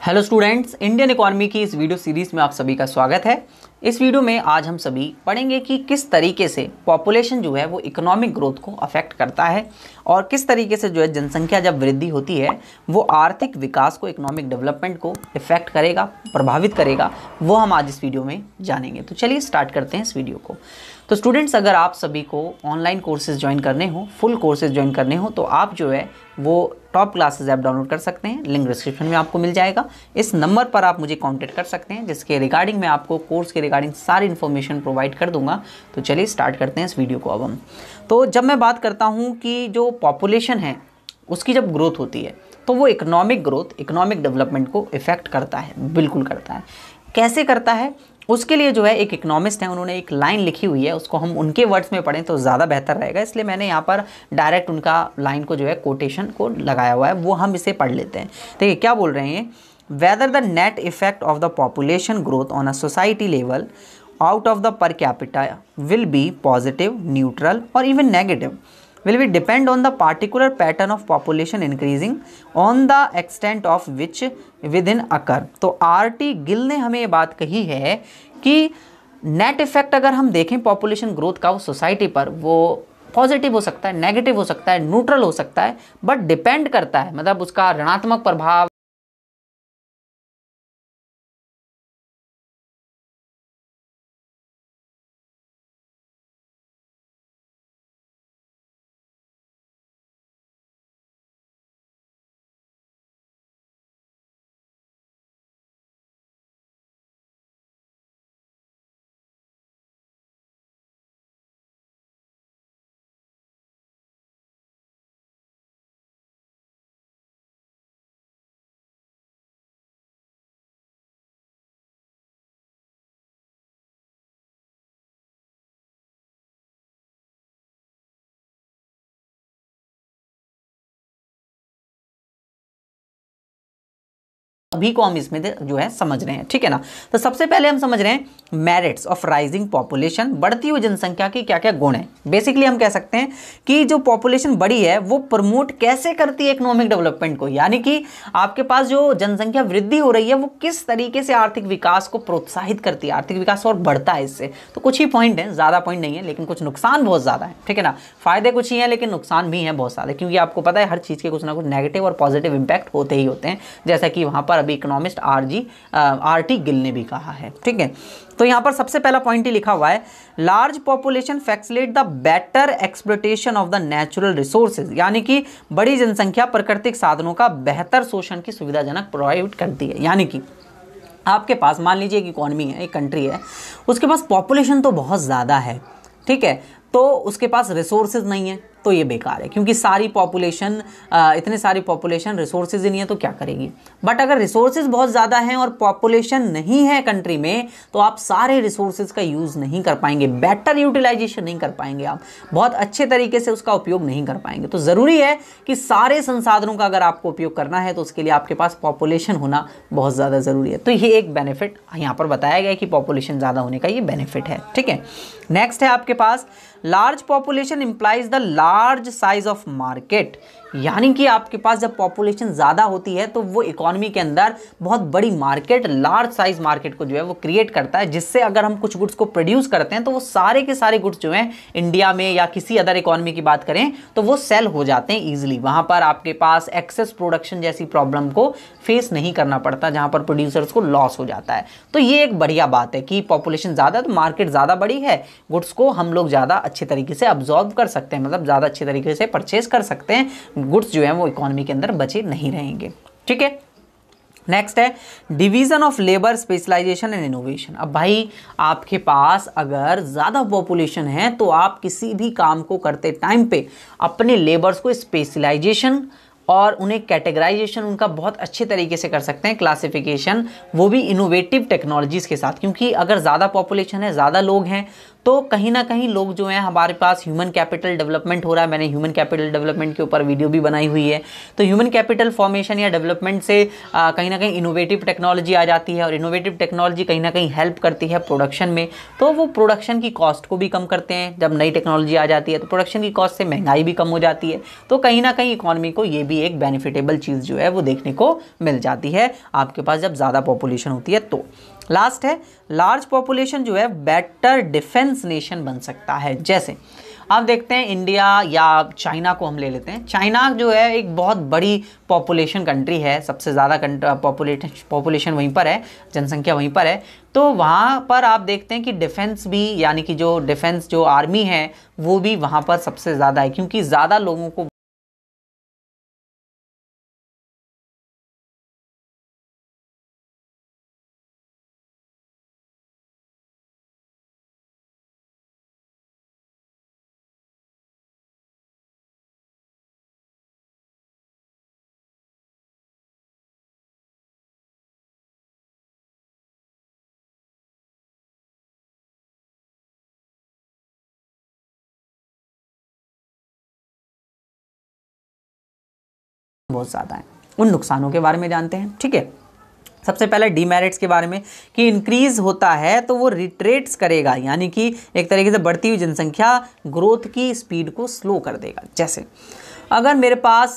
Hello students, Indian economy की इस video series में आप सभी का स्वागत है। इस वीडियो में आज हम सभी पढ़ेंगे कि किस तरीके से पॉपुलेशन जो है वो इकोनॉमिक ग्रोथ को अफेक्ट करता है और किस तरीके से जो है जनसंख्या जब वृद्धि होती है वो आर्थिक विकास को, इकोनॉमिक डेवलपमेंट को इफेक्ट करेगा, प्रभावित करेगा। वो हम आज इस वीडियो में जानेंगे। तो चलिए स्टार्ट करते हैं इस वीडियो को। तो स्टूडेंट्स, अगर आप सभी को ऑनलाइन कोर्सेज ज्वाइन करने हो, फुल कोर्सेज ज्वाइन करने हो, तो आप जो है वो टॉप क्लासेस ऐप डाउनलोड कर सकते हैं। लिंक डिस्क्रिप्शन में आपको मिल जाएगा। इस नंबर पर आप मुझे कांटेक्ट कर सकते हैं, जिसके रिगार्डिंग मैं आपको कोर्स के रिगार्डिंग सारी इन्फॉर्मेशन प्रोवाइड कर दूंगा। तो चलिए स्टार्ट करते हैं इस वीडियो को अब हम। तो जब मैं बात करता हूँ कि जो पॉपुलेशन है उसकी जब ग्रोथ होती है तो वो इकोनॉमिक ग्रोथ, इकोनॉमिक डेवलपमेंट को इफेक्ट करता है, बिल्कुल करता है। कैसे करता है उसके लिए जो है एक इकोनॉमिस्ट है, उन्होंने एक लाइन लिखी हुई है, उसको हम उनके वर्ड्स में पढ़ें तो ज़्यादा बेहतर रहेगा, इसलिए मैंने यहाँ पर डायरेक्ट उनका लाइन को जो है कोटेशन को लगाया हुआ है, वो हम इसे पढ़ लेते हैं। देखिए क्या बोल रहे हैं, whether the net effect of the population growth on a society level out of the per capita will be positive, neutral और even negative will be depend on the particular pattern of population increasing on the extent of which within occur। तो आर.टी. गिल ने हमें ये बात कही है कि net effect अगर हम देखें पॉपुलेशन ग्रोथ का वो सोसाइटी पर, वो पॉजिटिव हो सकता है, नेगेटिव हो सकता है, न्यूट्रल हो सकता है, बट डिपेंड करता है, मतलब उसका ऋणात्मक प्रभाव अभी को हम इसमें जो है समझ रहे हैं, ठीक है ना। तो सबसे पहले हम समझ रहे हैं मेरिट्स ऑफ राइजिंग पॉपुलेशन, बढ़ती हुई जनसंख्या की क्या क्या गुण है। बेसिकली हम कह सकते हैं कि जो पॉपुलेशन बढ़ी है वो प्रमोट कैसे करती है इकोनॉमिक डेवलपमेंट को, यानी कि आपके पास जो जनसंख्या वृद्धि हो रही है वो किस तरीके से आर्थिक विकास को प्रोत्साहित करती है, आर्थिक विकास और बढ़ता है इससे। तो कुछ ही पॉइंट है, ज्यादा पॉइंट नहीं है, लेकिन कुछ नुकसान बहुत ज्यादा है, ठीक है ना। फायदे कुछ ही है लेकिन नुकसान भी है बहुत सारे, क्योंकि आपको पता है हर चीज के कुछ ना कुछ नेगेटिव और पॉजिटिव इंपैक्ट होते ही होते हैं, जैसा कि वहां पर इकोनॉमिस्ट आर.टी. गिल ने भी कहा है, ठीक है। तो यहां पर सबसे पहला पॉइंट ही लिखा हुआ है, large population facilitate the better exploitation of the natural resources, यानी कि बड़ी जनसंख्या प्राकृतिक साधनों का बेहतर शोषण की सुविधाजनक प्रोवाइड करती है। यानी कि आपके पास मान लीजिए एक इकोनॉमी है, एक कंट्री है, उसके पास पॉपुलेशन तो बहुत ज़्यादा है, ठीक है, तो उसके पास रिसोर्सेज नहीं है तो ये बेकार है, क्योंकि सारी पॉपुलेशन, इतने सारी पॉपुलेशन रिसोर्सेज ही नहीं है तो क्या करेगी। बट अगर रिसोर्सेज बहुत ज़्यादा हैं और पॉपुलेशन नहीं है कंट्री में, तो आप सारे रिसोर्सेज का यूज़ नहीं कर पाएंगे, बेटर यूटिलाइजेशन नहीं कर पाएंगे, आप बहुत अच्छे तरीके से उसका उपयोग नहीं कर पाएंगे। तो ज़रूरी है कि सारे संसाधनों का अगर आपको उपयोग करना है तो उसके लिए आपके पास पॉपुलेशन होना बहुत ज़्यादा ज़रूरी है। तो ये एक बेनिफिट यहाँ पर बताया गया है कि पॉपुलेशन ज़्यादा होने का ये बेनिफिट है, ठीक है। नेक्स्ट है आपके पास, large population implies the large size of market, यानी कि आपके पास जब पॉपुलेशन ज़्यादा होती है तो वो इकोनॉमी के अंदर बहुत बड़ी मार्केट, लार्ज साइज मार्केट को जो है वो क्रिएट करता है, जिससे अगर हम कुछ गुड्स को प्रोड्यूस करते हैं तो वो सारे के सारे गुड्स जो हैं इंडिया में या किसी अदर इकोनॉमी की बात करें तो वो सेल हो जाते हैं ईजिली। वहाँ पर आपके पास एक्सेस प्रोडक्शन जैसी प्रॉब्लम को फेस नहीं करना पड़ता, जहाँ पर प्रोड्यूसर्स को लॉस हो जाता है। तो ये एक बढ़िया बात है कि पॉपुलेशन ज़्यादा तो मार्केट ज़्यादा बड़ी है, गुड्स को हम लोग ज़्यादा अच्छे तरीके से अब्जॉर्ब कर सकते हैं, मतलब ज़्यादा अच्छे तरीके से परचेज कर सकते हैं, गुड्स जो है वो इकोनॉमी के अंदर बचे नहीं रहेंगे, ठीक है। नेक्स्ट है division of labour, specialisation and innovation. अब भाई आपके पास अगर ज़्यादा पॉपुलेशन है तो आप किसी भी काम को करते टाइम पे अपने लेबर्स को स्पेशलाइजेशन और उन्हें कैटेगराइजेशन उनका बहुत अच्छे तरीके से कर सकते हैं, क्लासिफिकेशन, वो भी इनोवेटिव टेक्नोलॉजीज़ के साथ, क्योंकि अगर ज़्यादा पॉपुलेशन है, ज़्यादा लोग हैं, तो कहीं ना कहीं लोग जो हैं, हमारे पास ह्यूमन कैपिटल डेवलपमेंट हो रहा है। मैंने ह्यूमन कैपिटल डेवलपमेंट के ऊपर वीडियो भी बनाई हुई है। तो ह्यूमन कैपिटल फॉर्मेशन या डेवलपमेंट से कहीं ना कहीं इनोवेटिव टेक्नोलॉजी आ जाती है, और इनोवेटिव टेक्नोलॉजी कहीं ना कहीं हेल्प करती है प्रोडक्शन में। तो वो प्रोडक्शन की कॉस्ट को भी कम करते हैं। जब नई टेक्नोलॉजी आ जाती है तो प्रोडक्शन की कॉस्ट से महंगाई भी कम हो जाती है। तो कहीं ना कहीं इकोनॉमी को ये भी एक बेनिफिटेबल चीज़ जो है वो देखने को मिल जाती है आपके पास जब ज़्यादा पॉपुलेशन होती है। तो लास्ट है, लार्ज पॉपुलेशन जो है बेटर डिफेंस नेशन बन सकता है। जैसे आप देखते हैं इंडिया या चाइना को हम ले लेते हैं। चाइना जो है एक बहुत बड़ी पॉपुलेशन कंट्री है, सबसे ज़्यादा पॉपुलेशन वहीं पर है, जनसंख्या वहीं पर है। तो वहाँ पर आप देखते हैं कि डिफेंस भी, यानी कि जो डिफेंस जो आर्मी है वो भी वहाँ पर सबसे ज़्यादा है, क्योंकि ज़्यादा लोगों को बहुत ज़्यादा है। उन नुकसानों के बारे में जानते हैं, ठीक है। सबसे पहले डीमेरिट्स के बारे में, कि इंक्रीज होता है तो वो रिट्रेट्स करेगा, यानी कि एक तरीके से बढ़ती हुई जनसंख्या ग्रोथ की स्पीड को स्लो कर देगा। जैसे अगर मेरे पास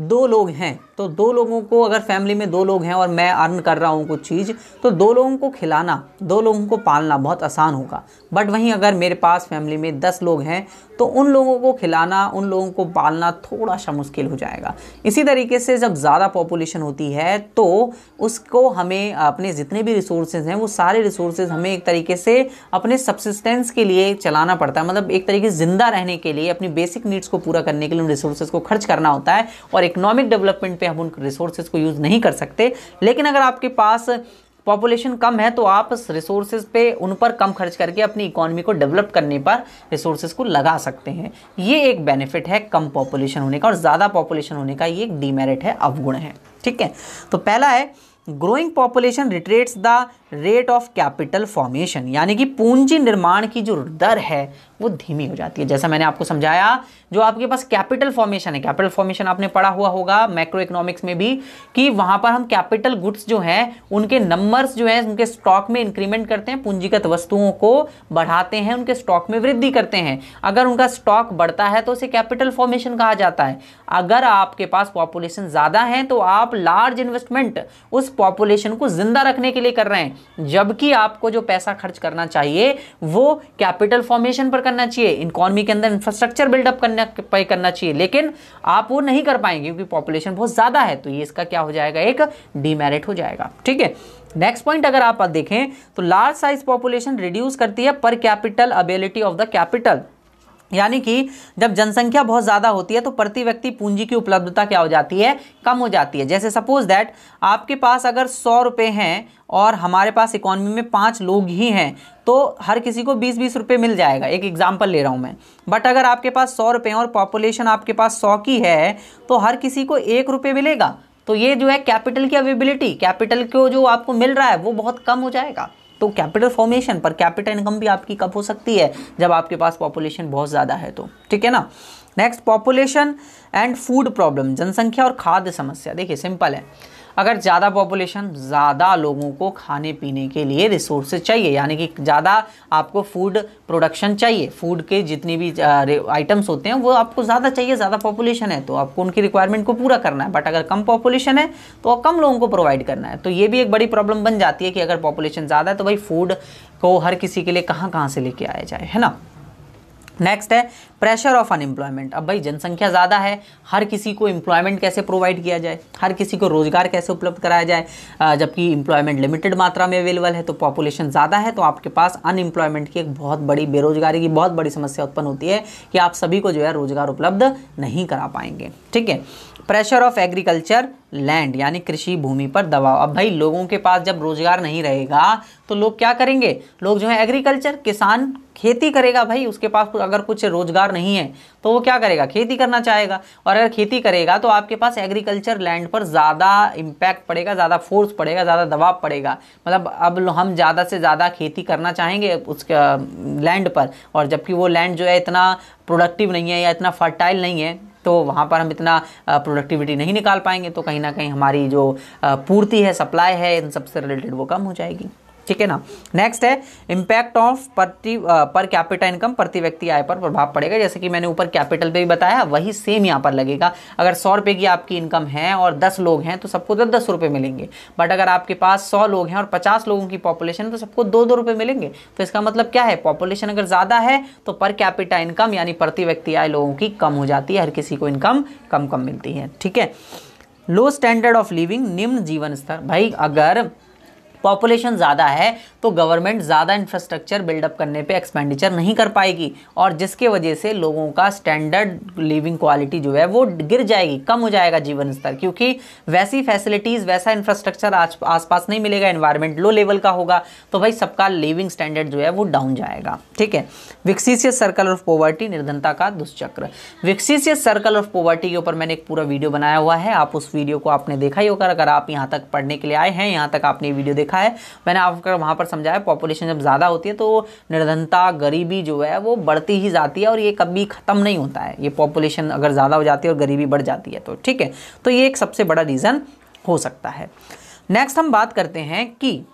2 लोग हैं, तो 2 लोगों को, अगर फैमिली में 2 लोग हैं और मैं अर्न कर रहा हूँ कुछ चीज़, तो 2 लोगों को खिलाना, 2 लोगों को पालना बहुत आसान होगा। बट वहीं अगर मेरे पास फैमिली में 10 लोग हैं तो उन लोगों को खिलाना, उन लोगों को पालना थोड़ा सा मुश्किल हो जाएगा। इसी तरीके से जब ज़्यादा पॉपुलेशन होती है तो उसको हमें अपने जितने भी रिसोर्सेज हैं वो सारे रिसोर्सेज हमें एक तरीके से अपने सब्सिस्टेंस के लिए चलाना पड़ता है। मतलब एक तरीके से ज़िंदा रहने के लिए, अपनी बेसिक नीड्स को पूरा करने के लिए उन रिसोर्सेज को खर्च करना होता है, और इकोनॉमिक डेवलपमेंट पे हम उन रिसोर्सेज को यूज़ नहीं कर सकते। लेकिन अगर आपके पास पॉपुलेशन कम है तो आप रिसोर्सेज पे उन पर कम खर्च करके अपनी इकोनॉमी को डेवलप करने पर रिसोर्सेज को लगा सकते हैं। ये एक बेनिफिट है कम पॉपुलेशन होने का, और ज़्यादा पॉपुलेशन होने का ये एक डीमेरिट है, अवगुण है, ठीक है। तो पहला है growing population retards the rate of capital formation, यानी कि पूंजी निर्माण की जो दर है वो धीमी हो जाती है। जैसा मैंने आपको समझाया, जो आपके पास कैपिटल फॉर्मेशन है, कैपिटल फॉर्मेशन आपने पढ़ा हुआ होगा मैक्रो इकोनॉमिक्स में भी, कि वहां पर हम कैपिटल गुड्स जो हैं उनके नंबर्स जो हैं उनके स्टॉक में इंक्रीमेंट करते हैं, पूंजीगत वस्तुओं को बढ़ाते हैं, उनके स्टॉक में वृद्धि करते हैं। अगर उनका स्टॉक बढ़ता है तो उसे कैपिटल फॉर्मेशन कहा जाता है। अगर आपके पास पॉपुलेशन ज़्यादा है तो आप लार्ज इन्वेस्टमेंट उस पॉपुलेशन को जिंदा रखने के लिए कर रहे हैं, जबकि आपको जो पैसा खर्च करना चाहिए वो कैपिटल फॉर्मेशन पर करना चाहिए, इकोनॉमी के अंदर इंफ्रास्ट्रक्चर बिल्डअप करना चाहिए, लेकिन आप वो नहीं कर पाएंगे क्योंकि पॉपुलेशन बहुत ज्यादा है। तो ये इसका क्या हो जाएगा, एक डीमेरिट हो जाएगा, ठीक है। नेक्स्ट पॉइंट अगर आप देखें तो लार्ज साइज पॉपुलेशन रिड्यूस करती है पर capital ability of the capital, यानी कि जब जनसंख्या बहुत ज़्यादा होती है तो प्रति व्यक्ति पूंजी की उपलब्धता क्या हो जाती है, कम हो जाती है। जैसे सपोज दैट आपके पास अगर 100 रुपये हैं और हमारे पास इकोनॉमी में 5 लोग ही हैं तो हर किसी को 20-20 रुपये मिल जाएगा, एक एग्जांपल ले रहा हूं मैं। बट अगर आपके पास 100 रुपये और पॉपुलेशन आपके पास 100 की है तो हर किसी को 1 रुपये मिलेगा। तो ये जो है कैपिटल की अवेलेबिलिटी, कैपिटल को जो आपको मिल रहा है वो बहुत कम हो जाएगा। तो कैपिटल फॉर्मेशन पर कैपिटल इनकम भी आपकी कम हो सकती है जब आपके पास पॉपुलेशन बहुत ज़्यादा है तो, ठीक है ना। Next, population and food problem, जनसंख्या और खाद्य समस्या। देखिए सिंपल है, अगर ज़्यादा पॉपुलेशन, ज़्यादा लोगों को खाने पीने के लिए रिसोर्सेज चाहिए, यानी कि ज़्यादा आपको फूड प्रोडक्शन चाहिए, फूड के जितनी भी आइटम्स होते हैं वो आपको ज़्यादा चाहिए, ज़्यादा पॉपुलेशन है तो आपको उनकी रिक्वायरमेंट को पूरा करना है। बट अगर कम पॉपुलेशन है तो कम लोगों को प्रोवाइड करना है। तो ये भी एक बड़ी प्रॉब्लम बन जाती है कि अगर पॉपुलेशन ज़्यादा है तो भाई फूड को हर किसी के लिए कहाँ से लेके आया जाए, है ना। नेक्स्ट है प्रेशर ऑफ अनएम्प्लॉयमेंट। अब भाई जनसंख्या ज़्यादा है, हर किसी को एम्प्लॉयमेंट कैसे प्रोवाइड किया जाए, हर किसी को रोजगार कैसे उपलब्ध कराया जाए, जबकि एम्प्लॉयमेंट लिमिटेड मात्रा में अवेलेबल है। तो पॉपुलेशन ज़्यादा है तो आपके पास अनएम्प्लॉयमेंट की एक बहुत बड़ी, बेरोजगारी की बहुत बड़ी समस्या उत्पन्न होती है कि आप सभी को जो है रोजगार उपलब्ध नहीं करा पाएंगे, ठीक है। प्रेशर ऑफ एग्रीकल्चर लैंड, यानी कृषि भूमि पर दबाव। अब भाई लोगों के पास जब रोजगार नहीं रहेगा तो लोग क्या करेंगे, लोग जो है एग्रीकल्चर, किसान खेती करेगा भाई, उसके पास अगर कुछ रोजगार नहीं है तो वो क्या करेगा, खेती करना चाहेगा। और अगर खेती करेगा तो आपके पास एग्रीकल्चर लैंड पर ज़्यादा इम्पैक्ट पड़ेगा, ज़्यादा फोर्स पड़ेगा, ज़्यादा दबाव पड़ेगा। मतलब अब हम ज़्यादा से ज़्यादा खेती करना चाहेंगे उस लैंड पर, और जबकि वो लैंड जो है इतना प्रोडक्टिव नहीं है या इतना फर्टाइल नहीं है, तो वहाँ पर हम इतना प्रोडक्टिविटी नहीं निकाल पाएंगे। तो कहीं ना कहीं हमारी जो पूर्ति है, सप्लाई है, इन सबसे रिलेटेड वो कम हो जाएगी। ठीक है ना। नेक्स्ट है impact of per capita income, प्रति व्यक्ति आय पर प्रभाव पड़ेगा। जैसे कि मैंने ऊपर कैपिटल पे भी बताया, वही सेम यहाँ पर लगेगा। अगर 100 रुपये की आपकी इनकम है और 10 लोग हैं तो सबको 10-10 रुपये मिलेंगे। बट अगर आपके पास 100 लोग हैं और 50 लोगों की पॉपुलेशन है तो सबको 2-2 रुपये मिलेंगे। तो इसका मतलब क्या है, पॉपुलेशन अगर ज़्यादा है तो पर कैपिटा इनकम यानी प्रति व्यक्ति आय लोगों की कम हो जाती है, हर किसी को इनकम कम कम मिलती है। ठीक है। लो स्टैंडर्ड ऑफ लिविंग, निम्न जीवन स्तर। भाई अगर पॉपुलेशन ज़्यादा है तो गवर्नमेंट ज़्यादा इंफ्रास्ट्रक्चर बिल्डअप करने पे एक्सपेंडिचर नहीं कर पाएगी, और जिसके वजह से लोगों का स्टैंडर्ड लिविंग क्वालिटी जो है वो गिर जाएगी, कम हो जाएगा जीवन स्तर, क्योंकि वैसी फैसिलिटीज़, वैसा इंफ्रास्ट्रक्चर आसपास नहीं मिलेगा, एनवायरनमेंट लो लेवल का होगा, तो भाई सबका लिविंग स्टैंडर्ड जो है वो डाउन जाएगा। ठीक है। विक्सीशियस सर्कल ऑफ पॉवर्टी, निर्धनता का दुष्चक्र। विक्सीशियस सर्कल ऑफ पॉवर्टी के ऊपर मैंने एक पूरा वीडियो बनाया हुआ है, आप उस वीडियो को आपने देखा ही होगा। अगर आप यहाँ तक पढ़ने के लिए आए हैं, यहाँ तक आपने वीडियो देखा है, मैंने आपको वहां पर समझाया पॉपुलेशन जब ज़्यादा होती है तो निर्धनता, गरीबी जो है वो बढ़ती ही जाती है, और ये कभी ख़त्म नहीं होता है। ये पॉपुलेशन अगर ज़्यादा हो जाती है और गरीबी बढ़ जाती है तो ठीक है, तो ये एक सबसे बड़ा रीज़न हो सकता है। नेक्स्ट हम बात करते हैं कि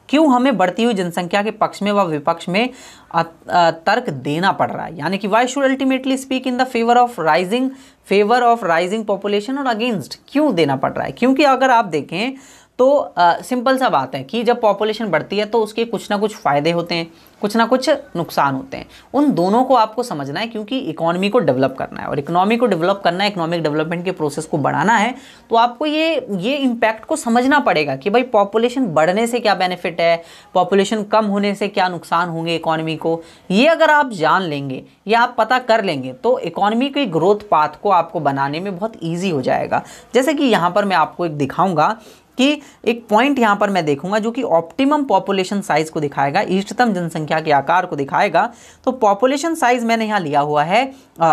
क्यों हमें बढ़ती हुई जनसंख्या के पक्ष में व विपक्ष में तर्क देना पड़ रहा है, यानी कि why should ultimately speak in the favour of rising population, और अगेंस्ट क्यों देना पड़ रहा है। क्योंकि अगर आप देखें तो सिंपल सा बात है कि जब पॉपुलेशन बढ़ती है तो उसके कुछ ना कुछ फ़ायदे होते हैं, कुछ ना कुछ नुकसान होते हैं। उन दोनों को आपको समझना है, क्योंकि इकोनॉमी को डेवलप करना है, और इकोनॉमी को डेवलप करना है, इकोनॉमिक डेवलपमेंट के प्रोसेस को बढ़ाना है, तो आपको ये इम्पैक्ट को समझना पड़ेगा कि भाई पॉपुलेशन बढ़ने से क्या बेनिफिट है, पॉपुलेशन कम होने से क्या नुकसान होंगे इकोनॉमी को। ये अगर आप जान लेंगे या आप पता कर लेंगे तो इकोनॉमी के ग्रोथ पाथ को आपको बनाने में बहुत ईजी हो जाएगा। जैसे कि यहाँ पर मैं आपको एक दिखाऊंगा कि एक पॉइंट यहां पर मैं देखूंगा जो कि ऑप्टिमम पॉपुलेशन साइज को दिखाएगा, इष्टतम जनसंख्या के आकार को दिखाएगा। तो पॉपुलेशन साइज मैंने यहां लिया हुआ है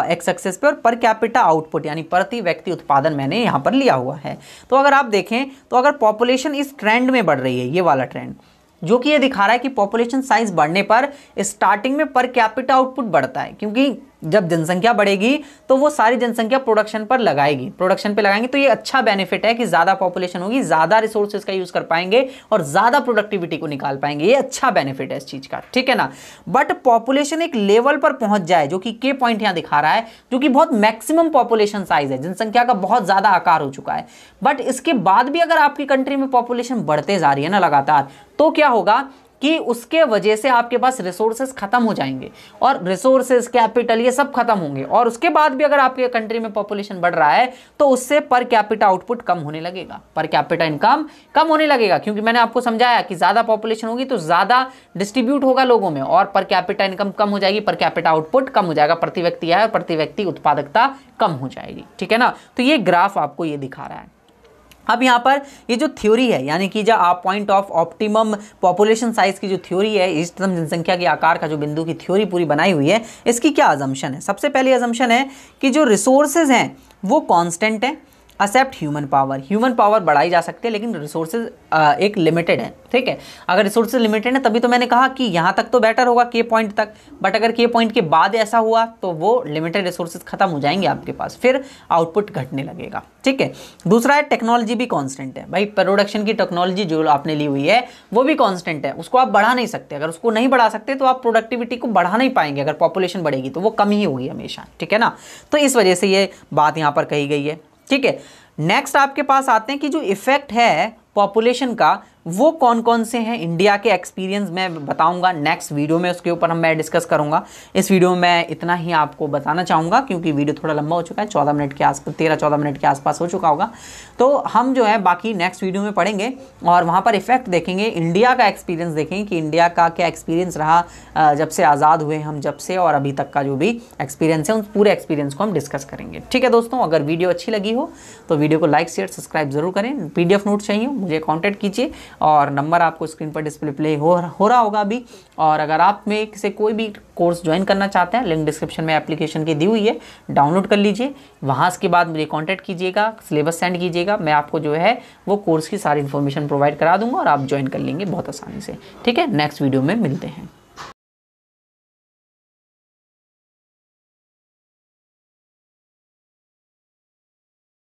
एक्स एक्सिस पे, और पर कैपिटा आउटपुट यानी प्रति व्यक्ति उत्पादन मैंने यहां पर लिया हुआ है। तो अगर आप देखें तो अगर पॉपुलेशन इस ट्रेंड में बढ़ रही है, ये वाला ट्रेंड जो कि ये दिखा रहा है कि पॉपुलेशन साइज बढ़ने पर स्टार्टिंग में पर कैपिटा आउटपुट बढ़ता है, क्योंकि जब जनसंख्या बढ़ेगी तो वो सारी जनसंख्या प्रोडक्शन पर लगाएगी, प्रोडक्शन पे लगाएंगे, तो ये अच्छा बेनिफिट है कि ज़्यादा पॉपुलेशन होगी, ज़्यादा रिसोर्सेज का यूज़ कर पाएंगे और ज़्यादा प्रोडक्टिविटी को निकाल पाएंगे। ये अच्छा बेनिफिट है इस चीज़ का, ठीक है ना। बट पॉपुलेशन एक लेवल पर पहुंच जाए, जो कि के पॉइंट यहाँ दिखा रहा है, जो कि बहुत मैक्सिमम पॉपुलेशन साइज है, जनसंख्या का बहुत ज़्यादा आकार हो चुका है, बट इसके बाद भी अगर आपकी कंट्री में पॉपुलेशन बढ़ते जा रही है ना लगातार, तो क्या होगा कि उसके वजह से आपके पास रिसोर्सेज खत्म हो जाएंगे, और रिसोर्सेज, कैपिटल, ये सब खत्म होंगे, और उसके बाद भी अगर आपके कंट्री में पॉपुलेशन बढ़ रहा है तो उससे पर कैपिटा आउटपुट कम होने लगेगा, पर कैपिटा इनकम कम होने लगेगा, क्योंकि मैंने आपको समझाया कि ज़्यादा पॉपुलेशन होगी तो ज़्यादा डिस्ट्रीब्यूट होगा लोगों में, और पर कैपिटा इनकम कम हो जाएगी, पर कैपिटा आउटपुट कम हो जाएगा, प्रति व्यक्ति आय और प्रति व्यक्ति उत्पादकता कम हो जाएगी, ठीक है ना। तो ये ग्राफ आपको ये दिखा रहा है। अब यहाँ पर ये जो थ्योरी है, यानी कि जो आप point of optimum population size की जो थ्योरी है, इष्टतम जनसंख्या के आकार का जो बिंदु की थ्योरी पूरी बनाई हुई है, इसकी क्या अजम्पशन है। सबसे पहली अजम्पशन है कि जो रिसोर्सेज हैं वो कांस्टेंट है, एक्सेप्ट ह्यूमन पावर बढ़ाई जा सकती है, लेकिन रिसोर्सेज एक लिमिटेड है, ठीक है। अगर रिसोर्सेज लिमिटेड है तभी तो मैंने कहा कि यहाँ तक तो बेटर होगा के पॉइंट तक, बट अगर के पॉइंट के बाद ऐसा हुआ तो वो लिमिटेड रिसोर्सेज खत्म हो जाएंगे आपके पास, फिर आउटपुट घटने लगेगा, ठीक है। दूसरा है टेक्नोलॉजी भी कांस्टेंट है, भाई प्रोडक्शन की टेक्नोलॉजी जो आपने ली हुई है वो भी कांस्टेंट है, उसको आप बढ़ा नहीं सकते। अगर उसको नहीं बढ़ा सकते तो आप प्रोडक्टिविटी को बढ़ा नहीं पाएंगे, अगर पॉपुलेशन बढ़ेगी तो वो कम ही होगी हमेशा, ठीक है ना। तो इस वजह से ये बात यहाँ पर कही गई है, ठीक है। नेक्स्ट आपके पास आते हैं कि जो इफेक्ट है पॉपुलेशन का वो कौन कौन से हैं। इंडिया के एक्सपीरियंस मैं बताऊंगा नेक्स्ट वीडियो में, उसके ऊपर मैं डिस्कस करूंगा। इस वीडियो में मैं इतना ही आपको बताना चाहूँगा, क्योंकि वीडियो थोड़ा लंबा हो चुका है, 14 मिनट के आसपास, 13-14 मिनट के आसपास हो चुका होगा। तो हम जो है बाकी नेक्स्ट वीडियो में पढ़ेंगे और वहाँ पर इफेक्ट देखेंगे, इंडिया का एक्सपीरियंस देखेंगे कि इंडिया का क्या एक्सपीरियंस रहा जब से आज़ाद हुए हम, जब से और अभी तक का जो भी एक्सपीरियंस है, उन पूरे एक्सपीरियंस को हम डिस्कस करेंगे, ठीक है दोस्तों। अगर वीडियो अच्छी लगी हो तो वीडियो को लाइक शेयर सब्सक्राइब जरूर करें। PDF नोट चाहिए मुझे कॉन्टैक्ट कीजिए, और नंबर आपको स्क्रीन पर डिस्प्ले प्ले हो रहा होगा अभी। और अगर आप में से कोई भी कोर्स ज्वाइन करना चाहते हैं, लिंक डिस्क्रिप्शन में एप्लीकेशन की दी हुई है, डाउनलोड कर लीजिए। वहाँ के बाद मुझे कॉन्टैक्ट कीजिएगा, सिलेबस सेंड कीजिएगा, मैं आपको जो है वो कोर्स की सारी इन्फॉर्मेशन प्रोवाइड करा दूंगा और आप ज्वाइन कर लेंगे बहुत आसानी से। ठीक है, नेक्स्ट वीडियो में मिलते हैं।